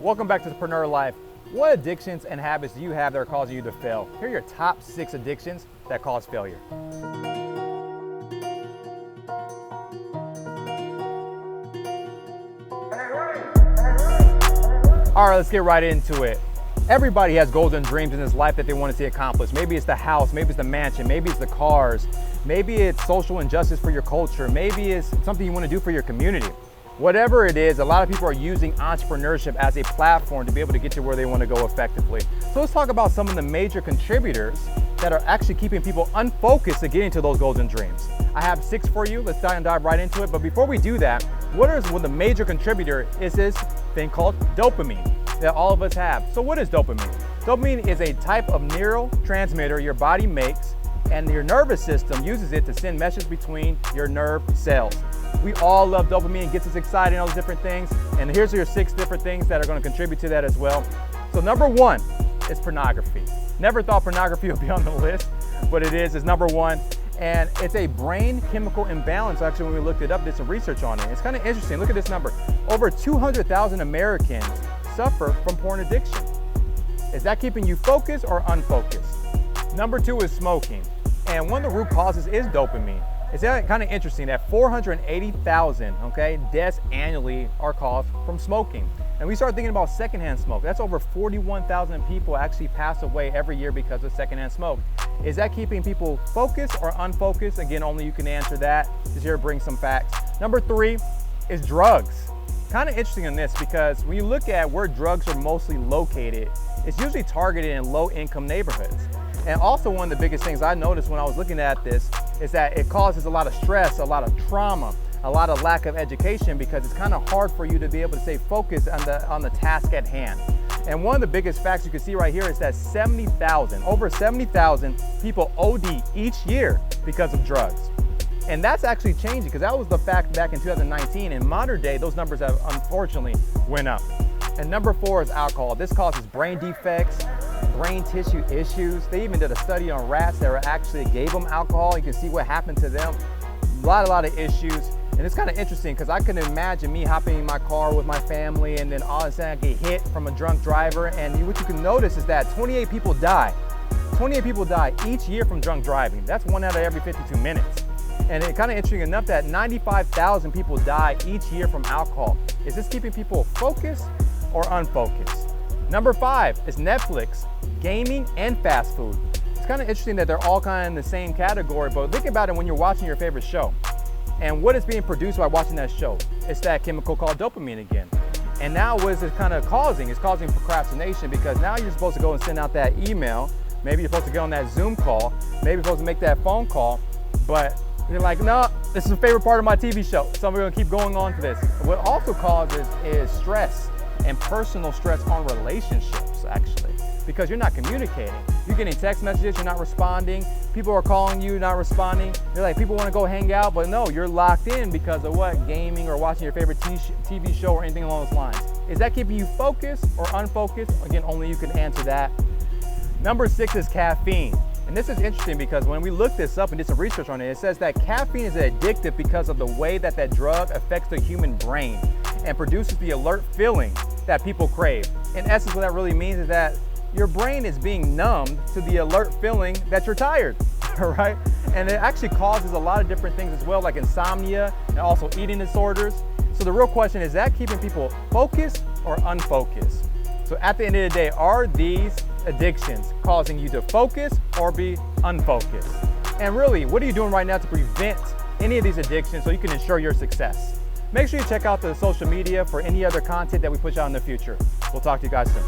Welcome back to Preneur Life. What addictions and habits do you have that are causing you to fail? Here are your top 6 addictions that cause failure. All right, let's get right into it. Everybody has goals and dreams in this life that they want to see accomplished. Maybe it's the house, maybe it's the mansion, maybe it's the cars, maybe it's social injustice for your culture, maybe it's something you want to do for your community. Whatever it is, a lot of people are using entrepreneurship as a platform to be able to get to where they want to go effectively. So let's talk about some of the major contributors that are actually keeping people unfocused to getting to those goals and dreams. I have 6 for you. Let's dive right into it. But before we do that, what the major contributor is this thing called dopamine that all of us have. So what is dopamine? Dopamine is a type of neurotransmitter your body makes, and your nervous system uses it to send messages between your nerve cells. We all love dopamine. It gets us excited and all those different things. And here's your 6 different things that are going to contribute to that as well. So number 1 is pornography. Never thought pornography would be on the list, but it is. It's number 1. And it's a brain chemical imbalance. Actually, when we looked it up, did some research on it. It's kind of interesting. Look at this number. Over 200,000 Americans suffer from porn addiction. Is that keeping you focused or unfocused? Number 2 is smoking. And one of the root causes is dopamine. It's kind of interesting that 480,000 deaths annually are caused from smoking. And we start thinking about secondhand smoke. That's over 41,000 people actually pass away every year because of secondhand smoke. Is that keeping people focused or unfocused? Again, only you can answer that. Just here to bring some facts. Number 3 is drugs. Kind of interesting in this because when you look at where drugs are mostly located, it's usually targeted in low-income neighborhoods. And also one of the biggest things I noticed when I was looking at this is that it causes a lot of stress, a lot of trauma, a lot of lack of education because it's kind of hard for you to be able to stay focused on the task at hand. And one of the biggest facts you can see right here is that over 70,000 people OD each year because of drugs. And that's actually changing because that was the fact back in 2019. In modern day, those numbers have unfortunately went up. And number 4 is alcohol. This causes brain defects, brain tissue issues. They even did a study on rats that actually gave them alcohol. You can see what happened to them. A lot of issues. And it's kind of interesting because I can imagine me hopping in my car with my family and then all of a sudden I get hit from a drunk driver. And what you can notice is that 28 people die. 28 people die each year from drunk driving. That's 1 out of every 52 minutes. And it's kind of interesting enough that 95,000 people die each year from alcohol. Is this keeping people focused or unfocused? Number 5 is Netflix, gaming, and fast food. It's kind of interesting that they're all kind of in the same category, but think about it when you're watching your favorite show. And what is being produced by watching that show? It's that chemical called dopamine again. And now what is it kind of causing? It's causing procrastination because now you're supposed to go and send out that email. Maybe you're supposed to get on that Zoom call. Maybe you're supposed to make that phone call, but you're like, no, this is a favorite part of my TV show, so I'm gonna keep going on to this. What also causes is stress and personal stress on relationships, actually, because you're not communicating. You're getting text messages, you're not responding. People are calling you, not responding. You're like, people wanna go hang out, but no, you're locked in because of what? Gaming or watching your favorite TV show or anything along those lines. Is that keeping you focused or unfocused? Again, only you can answer that. Number 6 is caffeine. And this is interesting because when we looked this up and did some research on it, it says that caffeine is addictive because of the way that drug affects the human brain and produces the alert feeling that people crave. In essence, what that really means is that your brain is being numbed to the alert feeling that you're tired, right? And it actually causes a lot of different things as well, like insomnia and also eating disorders. So the real question is that keeping people focused or unfocused? So at the end of the day, are these addictions causing you to focus or be unfocused? And really, what are you doing right now to prevent any of these addictions so you can ensure your success? Make sure you check out the social media for any other content that we push out in the future. We'll talk to you guys soon.